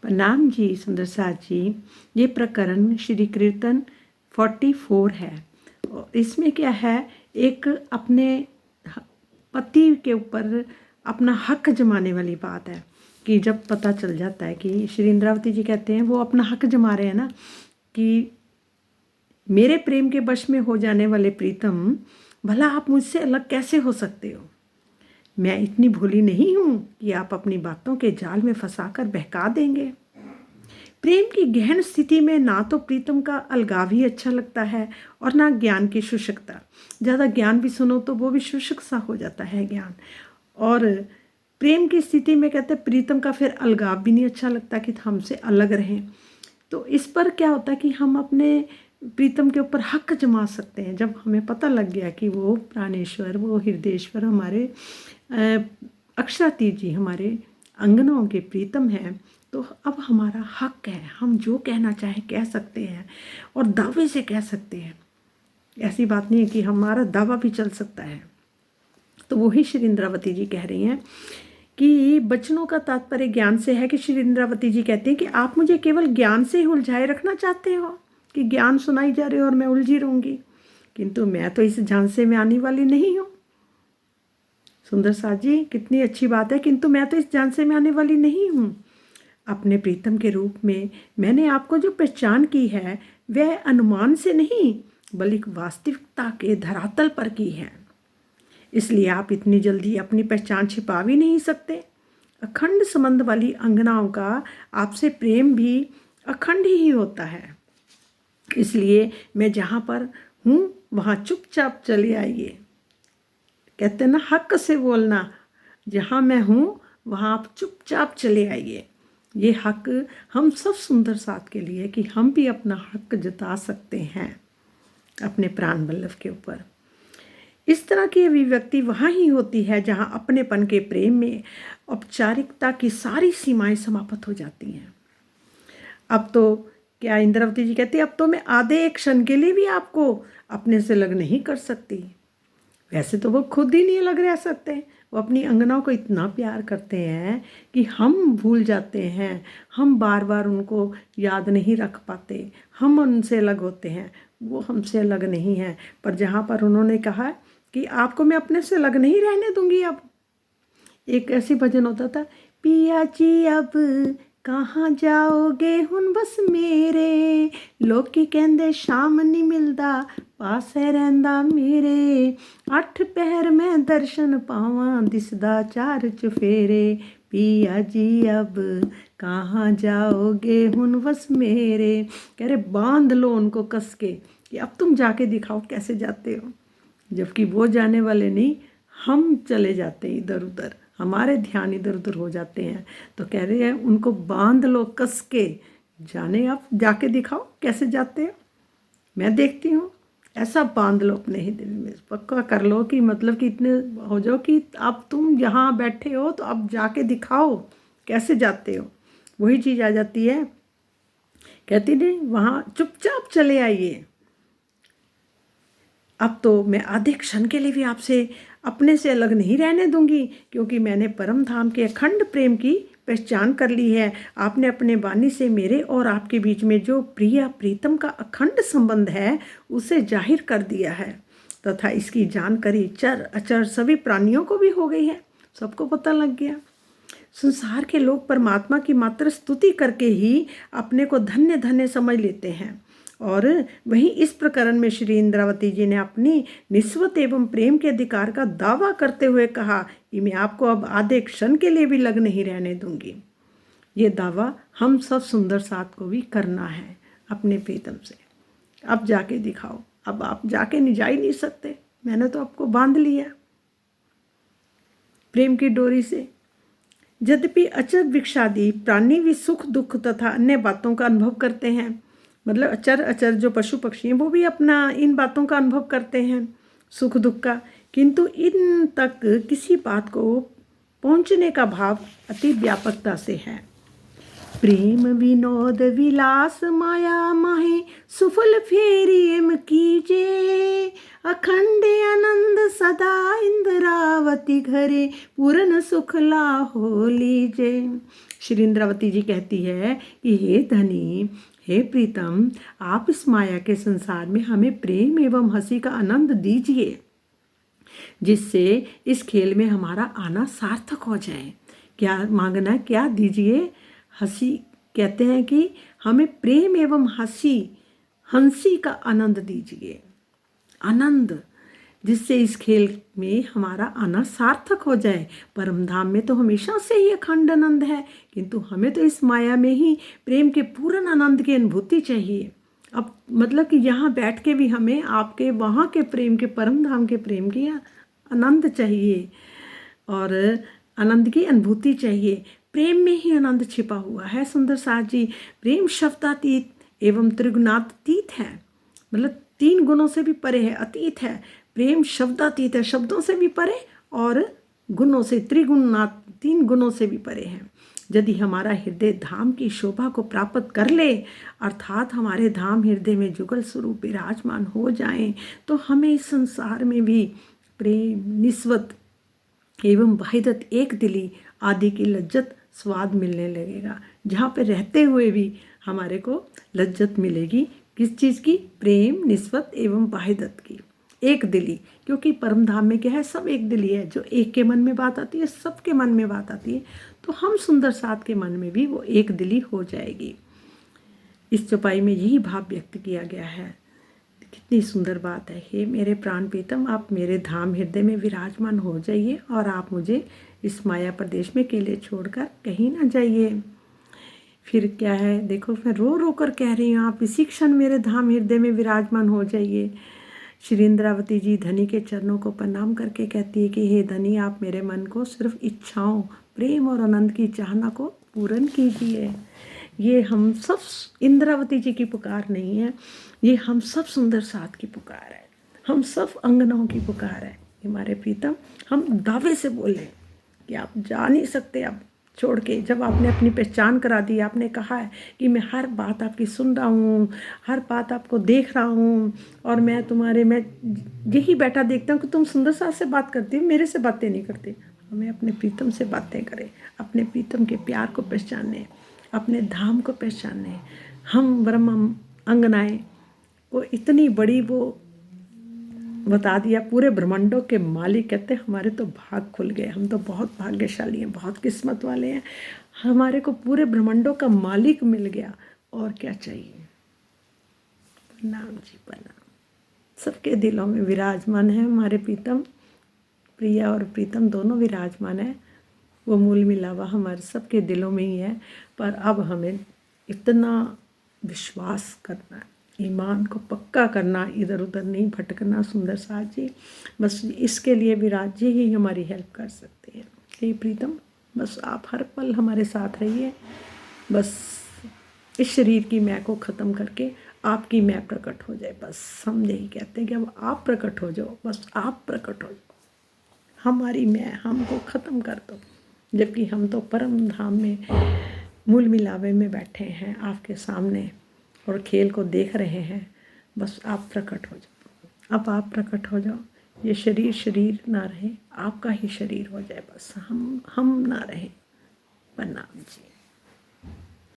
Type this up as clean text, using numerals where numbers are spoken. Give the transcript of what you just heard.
प्रणाम जी सुंदर साथ जी। ये प्रकरण श्री कीर्तन 44 है। और इसमें क्या है, एक अपने पति के ऊपर अपना हक जमाने वाली बात है कि जब पता चल जाता है कि श्री इंद्रावती जी कहते हैं वो अपना हक जमा रहे हैं ना, कि मेरे प्रेम के वश में हो जाने वाले प्रीतम, भला आप मुझसे अलग कैसे हो सकते हो। मैं इतनी भोली नहीं हूँ कि आप अपनी बातों के जाल में फंसाकर बहका देंगे। प्रेम की गहन स्थिति में ना तो प्रीतम का अलगाव ही अच्छा लगता है और ना ज्ञान की शुष्कता। ज़्यादा ज्ञान भी सुनो तो वो भी शुष्क सा हो जाता है ज्ञान। और प्रेम की स्थिति में कहते हैं प्रीतम का फिर अलगाव भी नहीं अच्छा लगता कि हमसे अलग रहें। तो इस पर क्या होता है कि हम अपने प्रीतम के ऊपर हक जमा सकते हैं। जब हमें पता लग गया कि वो प्राणेश्वर, वो हृदयेश्वर हमारे अक्षरातीत जी हमारे अंगनाओं के प्रीतम हैं, तो अब हमारा हक है, हम जो कहना चाहें कह सकते हैं और दावे से कह सकते हैं। ऐसी बात नहीं है कि हमारा दावा भी चल सकता है। तो वही श्री इंद्रावती जी कह रही हैं कि बचनों का तात्पर्य ज्ञान से है। कि श्री इंद्रावती जी कहते हैं कि आप मुझे केवल ज्ञान से ही उलझाए रखना चाहते हो, कि ज्ञान सुनाई जा रहे हो और मैं उलझी रहूँगी, किंतु मैं तो इस झांसे में आने वाली नहीं हूँ। सुंदर साथ जी, कितनी अच्छी बात है, किंतु मैं तो इस झांसे में आने वाली नहीं हूँ। अपने प्रीतम के रूप में मैंने आपको जो पहचान की है वह अनुमान से नहीं बल्कि वास्तविकता के धरातल पर की है। इसलिए आप इतनी जल्दी अपनी पहचान छिपा भी नहीं सकते। अखंड संबंध वाली अंगनाओं का आपसे प्रेम भी अखंड ही होता है। इसलिए मैं जहाँ पर हूँ वहाँ चुपचाप चले आइए। कहते ना, हक से बोलना, जहाँ मैं हूँ वहाँ आप चुपचाप चले आइए। ये हक हम सब सुंदर साथ के लिए, कि हम भी अपना हक जता सकते हैं अपने प्राण वल्लभ के ऊपर। इस तरह की अभिव्यक्ति वहाँ ही होती है जहाँ अपनेपन के प्रेम में औपचारिकता की सारी सीमाएं समाप्त हो जाती हैं। अब तो क्या इंद्रावती जी कहती है, अब तो मैं आधे एक क्षण के लिए भी आपको अपने से अलग नहीं कर सकती। वैसे तो वो खुद ही नहीं अलग रह सकते, वो अपनी अंगनाओं को इतना प्यार करते हैं कि हम भूल जाते हैं, हम बार बार उनको याद नहीं रख पाते, हम उनसे अलग होते हैं, वो हमसे अलग नहीं हैं। पर जहाँ पर उन्होंने कहा कि आपको मैं अपने से अलग नहीं रहने दूंगी। अब एक ऐसी भजन होता था, पिया जी अब कहाँ जाओगे हुन बस मेरे, लोकी कहंदे शाम नहीं मिलदा पास रहंदा मेरे, 8 पहर में दर्शन पावा दिसदा 4 चुफेरे, पिया जी अब कहाँ जाओगे हुन बस मेरे। कह रहे बांध लो उनको कस के कि अब तुम जाके दिखाओ कैसे जाते हो। जबकि वो जाने वाले नहीं, हम चले जाते हैं इधर उधर, हमारे ध्यान इधर उधर हो जाते हैं। तो कह रहे हैं उनको बांध लो कस के, जाने आप जाके दिखाओ कैसे जाते हो, मैं देखती हूँ। ऐसा बांध लो अपने ही दिल में, पक्का कर लो कि मतलब कि इतने हो जाओ कि अब तुम यहाँ बैठे हो तो अब जाके दिखाओ कैसे जाते हो। वही चीज़ आ जाती है। कहती नहीं, वहाँ चुपचाप चले आइए। अब तो मैं आधे क्षण के लिए भी आपसे अपने से अलग नहीं रहने दूंगी, क्योंकि मैंने परम धाम के अखंड प्रेम की पहचान कर ली है। आपने अपने वाणी से मेरे और आपके बीच में जो प्रिय प्रीतम का अखंड संबंध है उसे जाहिर कर दिया है, तथा इसकी जानकारी चर अचर सभी प्राणियों को भी हो गई है, सबको पता लग गया। संसार के लोग परमात्मा की मात्र स्तुति करके ही अपने को धन्य धन्य समझ लेते हैं। और वहीं इस प्रकरण में श्री इंद्रावती जी ने अपनी निस्वत एवं प्रेम के अधिकार का दावा करते हुए कहा कि मैं आपको अब आधे क्षण के लिए भी लग नहीं रहने दूंगी। ये दावा हम सब सुंदर साथ को भी करना है अपने प्रीतम से। अब जाके दिखाओ, अब आप जाके नहीं जा ही नहीं सकते, मैंने तो आपको बांध लिया प्रेम की डोरी से। यद्यपि अचर वृक्षादि प्राणी भी सुख दुख तथा अन्य बातों का अनुभव करते हैं, मतलब अचर अचर जो पशु पक्षी हैं वो भी अपना इन बातों का अनुभव करते हैं, सुख दुख का, किंतु इन तक किसी बात को पहुंचने का भाव अति व्यापकता से है। प्रेम विनोद विलास माया माहे सुफल फेरियम कीजे, अखंड आनंद सदा इंद्रावती घरे पूर्ण सुख लाहो लीजे। श्री इंद्रावती जी कहती है कि हे धनी, हे प्रीतम, आप इस माया के संसार में हमें प्रेम एवं हंसी का आनंद दीजिए, जिससे इस खेल में हमारा आना सार्थक हो जाए। क्या मांगना है, क्या दीजिए? हंसी, कहते हैं कि हमें प्रेम एवं हंसी का आनंद दीजिए, आनंद, जिससे इस खेल में हमारा आना सार्थक हो जाए। परम धाम में तो हमेशा से ही अखंड आनंद है, किंतु हमें तो इस माया में ही प्रेम के पूर्ण आनंद की अनुभूति चाहिए। अब मतलब कि यहाँ बैठ के भी हमें आपके वहाँ के प्रेम के, परम धाम के प्रेम की आनंद चाहिए और आनंद की अनुभूति चाहिए। प्रेम में ही आनंद छिपा हुआ है सुंदर साथ जी। प्रेम शब्दातीत एवं त्रिगुणातीत है, मतलब 3 गुणों से भी परे है, अतीत है। प्रेम शब्दातीत है, शब्दों से भी परे और गुणों से, 3 गुणों से भी परे है। यदि हमारा हृदय धाम की शोभा को प्राप्त कर ले, अर्थात हमारे धाम हृदय में जुगल स्वरूप विराजमान हो जाएं, तो हमें इस संसार में भी प्रेम, निस्वत एवं वाहिदत, एक दिली आदि की लज्जत स्वाद मिलने लगेगा। जहाँ पे रहते हुए भी हमारे को लज्जत मिलेगी, किस चीज़ की? प्रेम, निस्वत एवं वाहिदत की, एक दिली। क्योंकि परम धाम में क्या है? सब एक दिली है। जो एक के मन में बात आती है, सबके मन में बात आती है, तो हम सुंदर साथ के मन में भी वो एक दिली हो जाएगी। इस चौपाई में यही भाव व्यक्त किया गया है। कितनी सुंदर बात है। हे मेरे प्राण प्रीतम, आप मेरे धाम हृदय में विराजमान हो जाइए और आप मुझे इस माया प्रदेश में अकेले छोड़कर कहीं ना जाइए। फिर क्या है, देखो मैं रो रो कर कह रही हूँ, आप इसी क्षण मेरे धाम हृदय में विराजमान हो जाइए। श्री इंद्रावती जी धनी के चरणों को प्रणाम करके कहती है कि हे धनी, आप मेरे मन को सिर्फ इच्छाओं, प्रेम और आनंद की चाहना को पूर्ण कीजिए। ये हम सब, इंद्रावती जी की पुकार नहीं है, ये हम सब सुंदर साथ की पुकार है, हम सब अंगनाओं की पुकार है। हमारे प्रीतम, हम दावे से बोले कि आप जा नहीं सकते अब छोड़ के। जब आपने अपनी पहचान करा दी, आपने कहा है कि मैं हर बात आपकी सुन रहा हूँ, हर बात आपको देख रहा हूँ, और मैं यही बैठा देखता हूँ कि तुम सुंदर साथ से बात करती हो, मेरे से बातें नहीं करती। हमें अपने प्रीतम से बातें करें, अपने प्रीतम के प्यार को पहचाने, अपने धाम को पहचाने। हम ब्रह्म अंगनाएं, वो इतनी बड़ी, वो बता दिया, पूरे ब्रह्मांडों के मालिक कहते हैं। हमारे तो भाग खुल गए, हम तो बहुत भाग्यशाली हैं, बहुत किस्मत वाले हैं। हमारे को पूरे ब्रह्मांडों का मालिक मिल गया, और क्या चाहिए। प्रणाम जी, प्रणाम। सबके दिलों में विराजमान है हमारे प्रीतम, प्रिया और प्रीतम दोनों विराजमान है। वो मूल मिलावा हमारे सबके दिलों में ही है। पर अब हमें इतना विश्वास करना है, ईमान को पक्का करना, इधर उधर नहीं भटकना सुंदर साथ जी। बस इसके लिए विराज जी ही हमारी हेल्प कर सकते हैं। हे प्रीतम, बस आप हर पल हमारे साथ रहिए। बस इस शरीर की मैं को ख़त्म करके आपकी मैं प्रकट हो जाए। बस हम यही कहते हैं कि अब आप प्रकट हो जाओ, बस आप प्रकट हो जाओ, हमारी मैं, हमको ख़त्म कर दो। जबकि हम तो परम धाम में मूल मिलावे में बैठे हैं आपके सामने और खेल को देख रहे हैं। बस आप प्रकट हो जाओ, अब आप प्रकट हो जाओ। ये शरीर ना रहे, आपका ही शरीर हो जाए, बस हम ना रहें। प्रणाम जी।